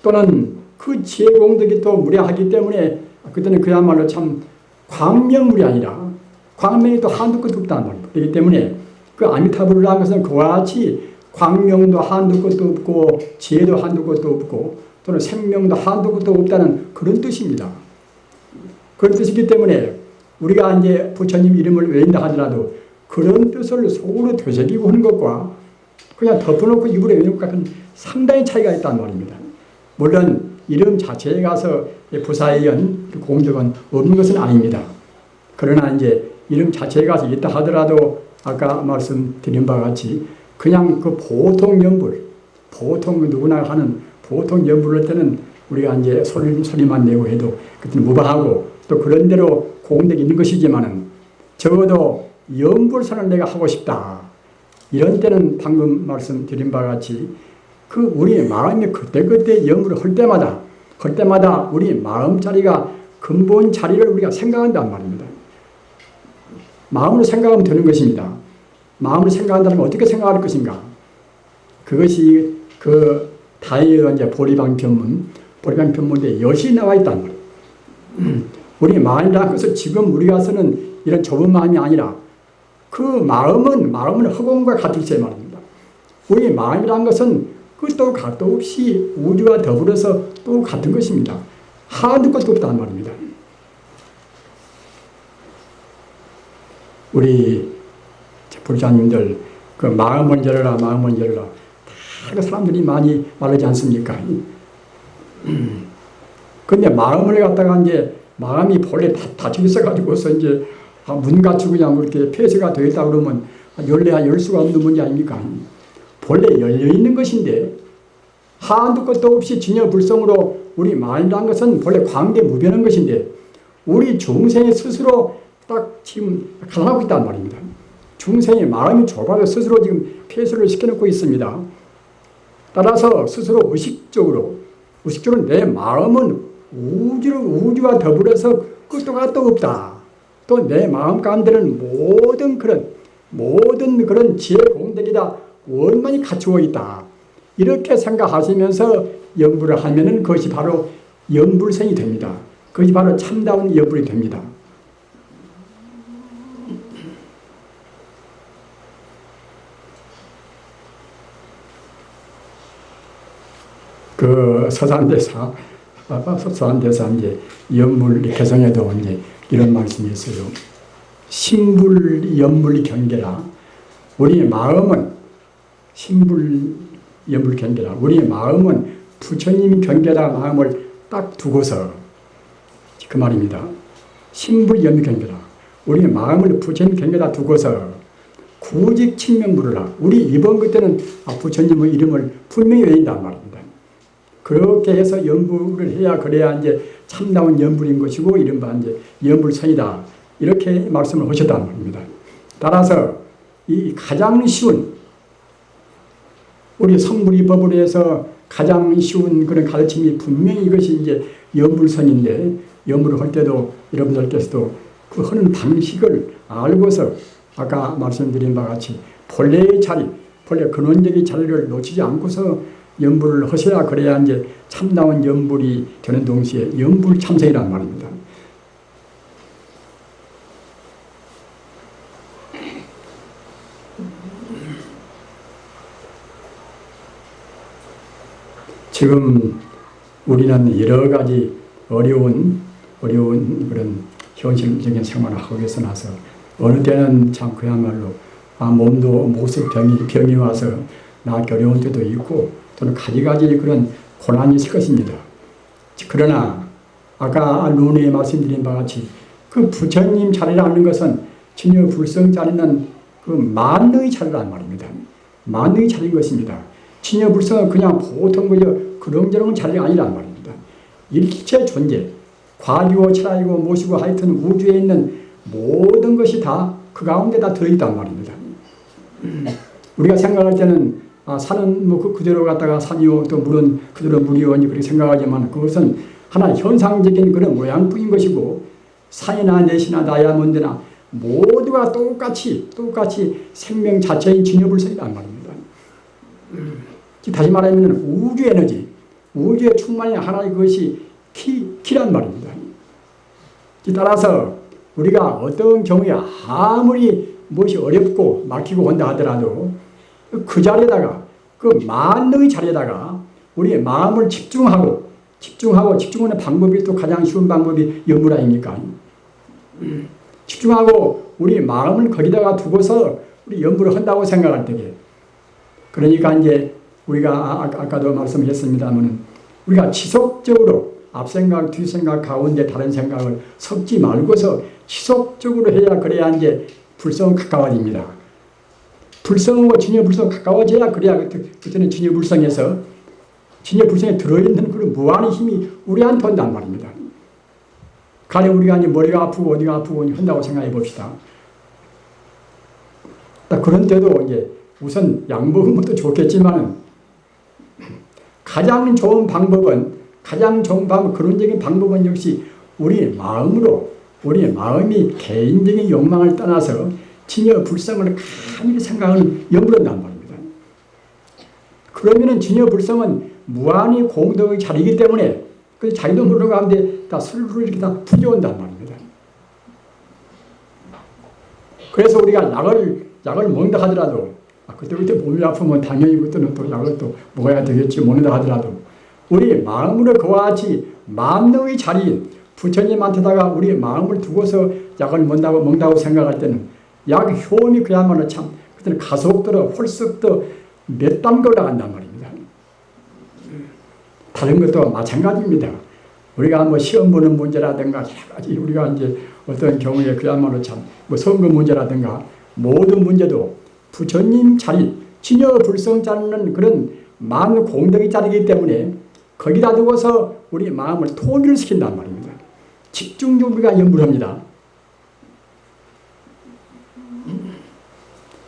또는 그 지혜 공덕이 또 무량하기 때문에 그때는 그야말로 참 광명물이 아니라 광명이 또 한도 끝도 없단 말입니다. 그렇기 때문에 그 아미타불라는 것은 그와 같이 광명도 한도 끝도 없고 지혜도 한도 끝도 없고 또는 생명도 한도 끝도 없다는 그런 뜻입니다. 그런 뜻이기 때문에 우리가 이제 부처님 이름을 외운다 하더라도 그런 뜻을 속으로 되새기고 하는 것과 그냥 덮어놓고 입으로 외우는 것과 상당히 차이가 있단 말입니다. 물론 이름 자체에 가서 부사의연 공덕은 없는 것은 아닙니다. 그러나 이제 이름 자체에 가서 있다 하더라도 아까 말씀드린 바와 같이 그냥 그 보통 연불, 보통 누구나 하는 보통 연불을 할 때는 우리가 이제 소리만 내고 해도 그때는 무방하고 또 그런 대로 공덕이 있는 것이지만은 적어도 연불선을 내가 하고 싶다. 이런 때는 방금 말씀드린 바와 같이 그 우리 마음이 그때그때 연불을 할 때마다 우리 마음 자리가 근본 자리를 우리가 생각한단 말입니다. 마음으로 생각하면 되는 것입니다. 마음으로 생각한다면 어떻게 생각할 것인가? 그것이 그 다이어 이제 보리방편문에 여시 나와 있단 말이에요. 우리 마음이라는 것은 지금 우리가 쓰는 이런 좁은 마음이 아니라 그 마음은 허공과 같을세 말입니다. 우리 마음이라는 것은 끝도 갓도 없이 우주와 더불어서 또 같은 것입니다. 한도 끝도 없단 말입니다. 우리 불자님들 그 마음은 열어라 다 사람들이 많이 말하지 않습니까? 근데 마음을 갖다가 이제 마음이 본래 닫혀 있어가지고서 이제 문 갖추고 그냥 그렇게 폐쇄가 되어 있다 그러면 열려야 열 수가 없는 문제 아닙니까? 본래 열려 있는 것인데 한두 것도 없이 진여불성으로 우리 마음이라는 것은 본래 광대무변한 것인데 우리 중생이 스스로 딱 지금 가난하고 있단 말입니다. 중생의 마음이 좁아서 스스로 지금 폐쇄를 시켜놓고 있습니다. 따라서 스스로 의식적으로 내 마음은 우주와 더불어서 끝도 gat도 없다. 또 내 마음 가운데는 모든 그런 지혜 공덕이 다 원만히 갖추어 있다. 이렇게 생각하시면서 염불을 하면은 그것이 바로 염불성이 됩니다. 그것이 바로 참다운 염불이 됩니다. 그 서산대사 이제 염불 개성에도 이제 이런 말씀이 있어요. 신불 염불 경계라. 우리의 마음은 신불 염불 경계라. 우리의 마음은 부처님 경계라 마음을 딱 두고서 그 말입니다. 신불 염불 경계라. 우리의 마음을 부처님 경계라 두고서 구직 친명부르라. 우리 이번 그때는 부처님의 이름을 분명히 외운단 말입니다. 그렇게 해서 염불을 해야 그래야 이제 참다운 염불인 것이고 이른바 이제 염불성이다. 이렇게 말씀을 하셨단 말입니다. 따라서 이 가장 쉬운 우리 성불이법으로 해서 가장 쉬운 그런 가르침이 분명히 이것이 이제 염불성인데 염불을 할 때도 여러분들께서도 그 하는 방식을 알고서 아까 말씀드린 바와 같이 본래의 자리, 본래 근원적인 자리를 놓치지 않고서 염불을 하셔야 그래야 이제 참다운 염불이 되는 동시에 염불 참선이란 말입니다. 지금 우리는 여러 가지 어려운 그런 현실적인 생활을 하고 계서 나서 어느 때는 참 그야말로 몸도 모습 병이 와서 나기 어려운 때도 있고 또는 가지가지 그런 고난이 있을 것입니다. 그러나 아까 룬에 말씀드린 바와 같이 그 부처님 자리라는 것은 진여불성 자리는 그 만능의 자리란 말입니다. 만능의 자리인 것입니다. 진여불성은 그냥 보통 그런저런 자리가 아니란 말입니다. 일체 존재, 과기고 철학이고 모시고 하여튼 우주에 있는 모든 것이 다 그 가운데 다 들어있단 말입니다. 우리가 생각할 때는 산은 뭐 그대로 갔다가 산이요 또 물은 그대로 물이요 그렇게 생각하지만 그것은 하나 현상적인 그런 모양뿐인 것이고 산이나 내시나 다이아몬드나 모두가 똑같이 생명 자체인 진여불성이란 말입니다. 다시 말하면 우주 에너지, 우주의 충만이 하나의 그것이 키란 말입니다. 따라서 우리가 어떤 경우에 아무리 무엇이 어렵고 막히고 한다 하더라도 그 자리에다가 그 만능의 자리에다가 우리의 마음을 집중하는 방법이 또 가장 쉬운 방법이 염불 아닙니까? 집중하고 우리 마음을 거기다가 두고서 우리 염불을 한다고 생각할 때에 그러니까 이제 우리가 아까도 말씀했습니다만 우리가 지속적으로 앞생각 뒤생각 가운데 다른 생각을 섞지 말고서 지속적으로 해야 그래야 이제 불성은 가까워집니다. 불성하고 진여불성 가까워져야 그래야 그때는 진여불성에 들어있는 그런 무한의 힘이 우리한테 온단 말입니다. 가령 우리가 이제 머리가 아프고 어디가 아프고 한다고 생각해 봅시다. 그런 때도 이제 우선 약 먹으면 또 좋겠지만 가장 좋은 방법은 근원적인 방법은 역시 우리 마음이 개인적인 욕망을 떠나서 진여불성을 간절히 생각하는 염불한단 말입니다. 그러면은 진여불성은 무한히 공덕의 자리이기 때문에 그 자기도 모르는 가운데 다 술을 이렇게 다 풀려온단 말입니다. 그래서 우리가 약을 먹는다 하더라도 그때 몸이 아프면 당연히 그때는 또 약을 또 먹어야 되겠지 먹는다 하더라도 우리 마음으로 그와 같이 만능의 자리인 부처님한테다가 우리 마음을 두고서 약을 먹는다고 생각할 때는 약 효험이 그야말로 참 그때는 가속도로 홀썩도 몇 단계 올라간단 말입니다. 다른 것도 마찬가지입니다. 우리가 뭐 시험 보는 문제라든가 여러 가지 우리가 이제 어떤 경우에 그야말로 참 뭐 선거 문제라든가 모든 문제도 부처님 자리, 진여 불성 자리는 그런 만 공덕의 자리이기 때문에 거기다 두고서 우리 마음을 통일을 시킨단 말입니다. 집중적으로 우리가 연구를 합니다.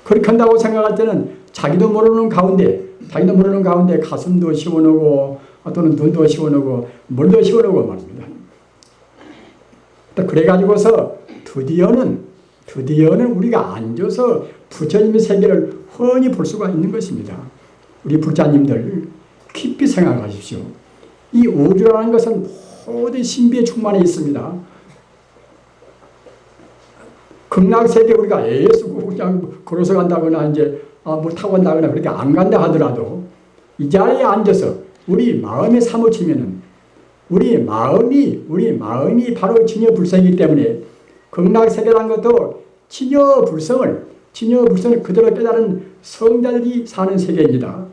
그렇게 한다고 생각할 때는 자기도 모르는 가운데 가슴도 시원하고 또는 눈도 시원하고 머리도 시원하고 말입니다. 그래가지고서 드디어는 우리가 앉아서 부처님의 세계를 훤히 볼 수가 있는 것입니다. 우리 불자님들 깊이 생각하십시오. 이 우주라는 것은 모든 신비에 충만해 있습니다. 극락세계 우리가 애쓰고 그냥 걸어서 간다거나 이제 뭐 타고 간다거나 그렇게 안 간다 하더라도 이 자리에 앉아서 우리 마음에 사무치면은 우리 마음이 바로 진여불성이기 때문에 극락세계라는 것도 진여불성을 그대로 깨달은 성자들이 사는 세계입니다.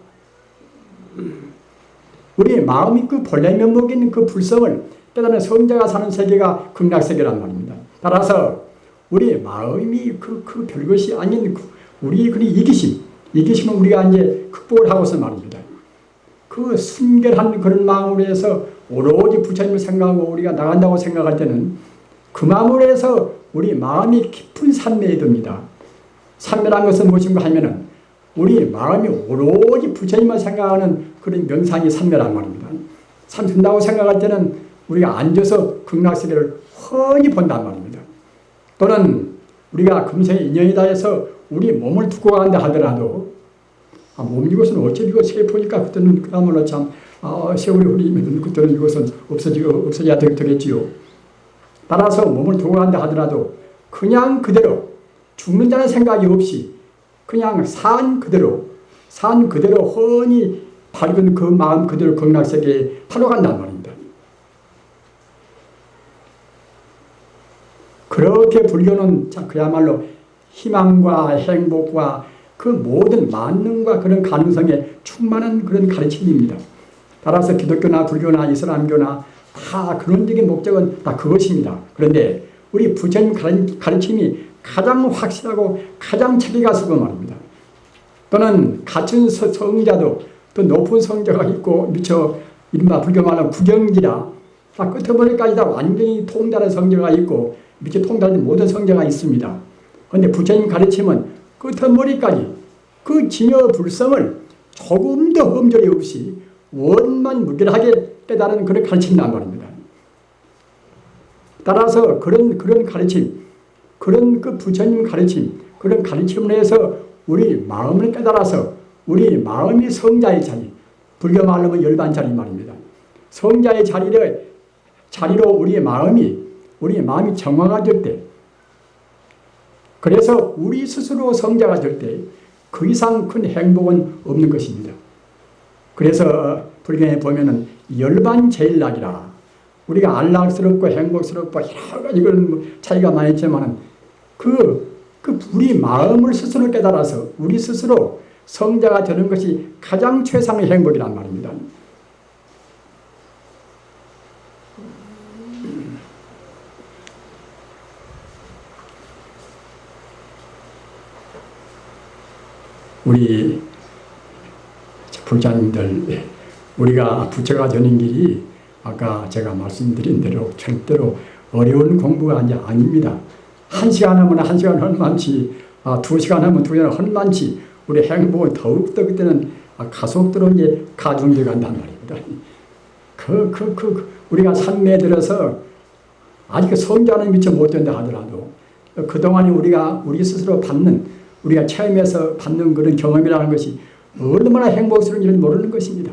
우리 마음이 그 본래 면목인 그 불성을 깨달은 성자가 사는 세계가 극락세계란 말입니다. 따라서 우리 마음이 그 별것이 아닌 우리 그 이기심은 우리가 이제 극복을 하고서 말입니다. 그 순결한 그런 마음으로 해서 오로지 부처님을 생각하고 우리가 나간다고 생각할 때는 그 마음으로 해서 우리 마음이 깊은 산매에 듭니다. 산매란 것은 무엇인가 하면은 우리 마음이 오로지 부처님만 생각하는 그런 명상이 산매란 말입니다. 산 든다고 생각할 때는 우리가 앉아서 극락세계를 훤히 본단 말입니다. 또는 우리가 금생에 인연이다 해서 우리 몸을 두고 간다 하더라도 몸 이것은 어째 이거 세포니까 그때는 그야말로 참 세월이 흐리면 그때는 이것은 없어져야 되겠지요. 따라서 몸을 두고 간다 하더라도 그냥 그대로 죽는다는 생각이 없이 그냥 산 그대로 훤히 밝은 그 마음 그대로 극락세계에 타러 간단 말입니다. 그렇게 불교는 그야말로 희망과 행복과 그 모든 만능과 그런 가능성에 충만한 그런 가르침입니다. 따라서 기독교나 불교나 이슬람교나 다 근원적인 목적은 다 그것입니다. 그런데 우리 부처님 가르침이 가장 확실하고 가장 체계가 서고 말입니다. 또는 갖춘 성자도 또 높은 성자가 있고 미처 이른바 불교 말하는 구경지라 다 끝머리까지 다 완전히 통달한 성자가 있고 미처 통달된 모든 성자가 있습니다. 그런데 부처님 가르침은 끝머리까지 그 진여불성을 조금도 흠결이 없이 원만 무결하게 깨달은 그런 가르침이란 말입니다. 따라서 그런 가르침, 그런 그 부처님 가르침, 그런 가르침을 해서 우리 마음을 깨달아서 우리 마음이 성자의 자리, 불교 말로 하면 열반자리 말입니다. 성자의 자리로 우리의 마음이 정화가 될 때, 그래서 우리 스스로 성자가 될 때 그 이상 큰 행복은 없는 것입니다. 그래서 불교에 보면은 열반제일락이라 우리가 안락스럽고 행복스럽고 여러 가지 그런 차이가 많이 있지만은 우리 마음을 스스로 깨달아서 우리 스스로 성자가 되는 것이 가장 최상의 행복이란 말입니다. 우리 불자님들, 우리가 부처가 되는 길이 아까 제가 말씀드린 대로 절대로 어려운 공부가 아닙니다. 1시간 하면 1시간 헐만치, 2시간 하면 2시간 헐만치, 우리 행복은 더욱더 그때는 가속도로 이제 가중돼 간단 말입니다. 우리가 산매에 들어서 아직 성자는 미처 못 된다 하더라도 그동안에 우리 스스로 우리가 체험해서 받는 그런 경험이라는 것이 얼마나 행복스러운지를 모르는 것입니다.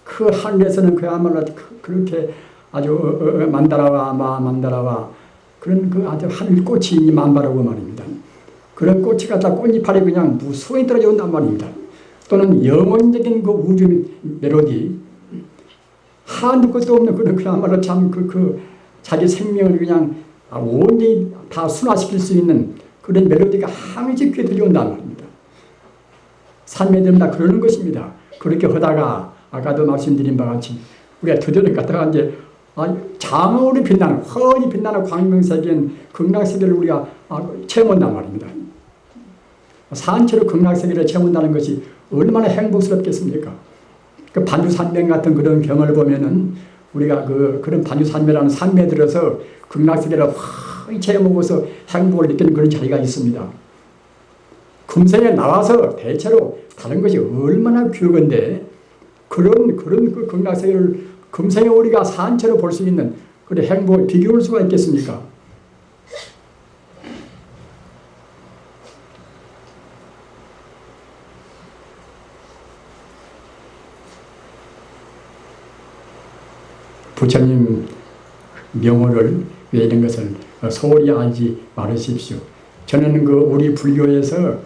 그 하늘에서는 그야말로 그렇게 아주 만다라와 그런 그 아주 하늘꽃이 만발하고 말입니다. 그런 꽃이 갖다 꽃이파리 그냥 무수히 떨어져 온단 말입니다. 또는 영혼적인 그 우주 멜로디, 한두 것도 없는 그야말로 참 자기 생명을 그냥 온전히 다 순화시킬 수 있는 그런 멜로디가 항시 귀에 들려온단 말입니다. 산매들은 다 그러는 것입니다. 그렇게 하다가 아까도 말씀드린 바와 같이 우리가 드디어 갖다가 이제 장으로 빛나는 훤히 빛나는 광명세계인 극락세계를 우리가 체험한단 말입니다. 산채로 극락세계를 체험한다는 것이 얼마나 행복스럽겠습니까? 그 반주산맥 같은 그런 경을 보면은 우리가 그런 반주산맥이라는 산맥에 들어서 극락세계를 훤히 체험하고서 행복을 느끼는 그런 자리가 있습니다. 금생에 나와서 대체로 다른 것이 얼마나 귀한데 그런 그 극락세계를 금생에 우리가 산채로 볼 수 있는 그런 행복을 비교할 수가 있겠습니까? 부처님 명호를 외는 것을 소홀히 알지 말으십시오. 저는 우리 불교에서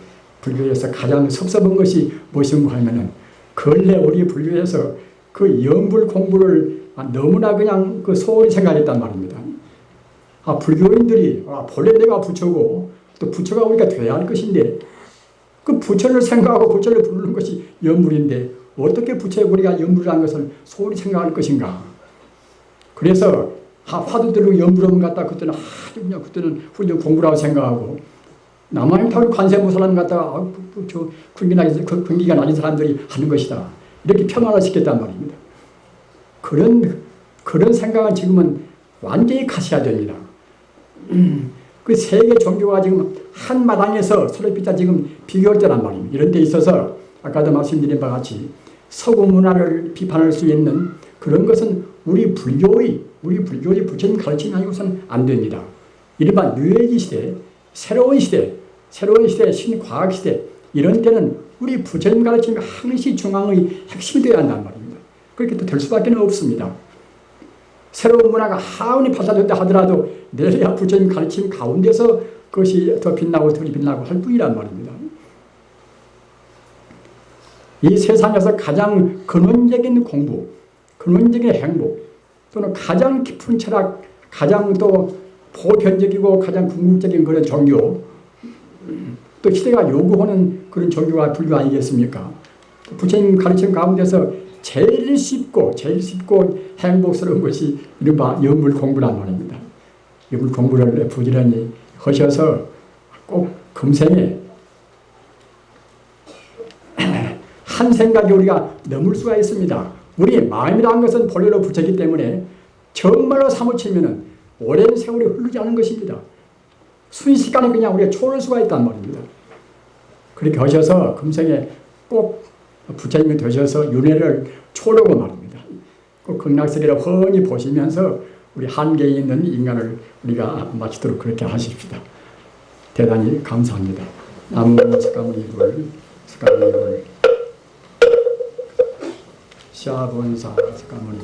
가장 섭섭한 것이 무엇인가 하면은 근래 우리 불교에서 그 영불 공부를 너무나 그냥 소홀히 생각했단 말입니다. 불교인들이 본래 내가 부처고 또 부처가 우리가 돼야 할 것인데 그 부처를 생각하고 부처를 부르는 것이 영불인데 어떻게 부처에 우리가 영불이라는 것을 소홀히 생각할 것인가. 그래서 화두 들고 영불하면 갖다 그때는 아주 그냥 그때는 훌륭 공부라고 생각하고 남아님 타고 관세음보살님 갖다가 근기가 낮은 사람들이 하는 것이다. 이렇게 폄하를 시켰단 말입니다. 그런 생각은 지금은 완전히 가셔야 됩니다. 그 세계 종교가 지금 한 마당에서 서로 지금 비교할 때란 말입니다. 이런 데 있어서 아까도 말씀드린 바와 같이 서구 문화를 비판할 수 있는 그런 것은 우리 불교의 부처님 가르침이 아니고서는 안 됩니다. 이른바 뉴에이지 시대, 새로운 시대, 신과학 시대 이런 때는 우리 부처님 가르침이 항시 중앙의 핵심이 되어야 한단 말입니다. 그렇게 또 될 수밖에 없습니다. 새로운 문화가 하운이 파사된다 하더라도 내려야 부처님 가르침 가운데서 그것이 더 빛나고 할 뿐이란 말입니다. 이 세상에서 가장 근원적인 공부, 근원적인 행복, 또는 가장 깊은 철학, 가장 또 보편적이고 가장 궁극적인 그런 종교, 또 시대가 요구하는 그런 종교가 불교 아니겠습니까? 부처님 가르침 가운데서 제일 쉽고 행복스러운 것이 이른바 영불 공부란 말입니다. 영불 공부를 부지런히 하셔서 꼭 금생에 한 생각에 우리가 넘을 수가 있습니다. 우리 마음이라는 것은 본래로 부처이기 때문에 정말로 사무치면은 오랜 세월이 흐르지 않은 것입니다. 순식간에 그냥 우리가 초월할 수가 있단 말입니다. 그렇게 하셔서 금생에 꼭 부처님이 되셔서 윤회를 초월하고 말입니다. 꼭 극락세계를 훤히 보시면서 우리 한계에 있는 인간을 우리가 마치도록 그렇게 하십시다. 대단히 감사합니다. 나무 스카무니불 샤본사 스카무니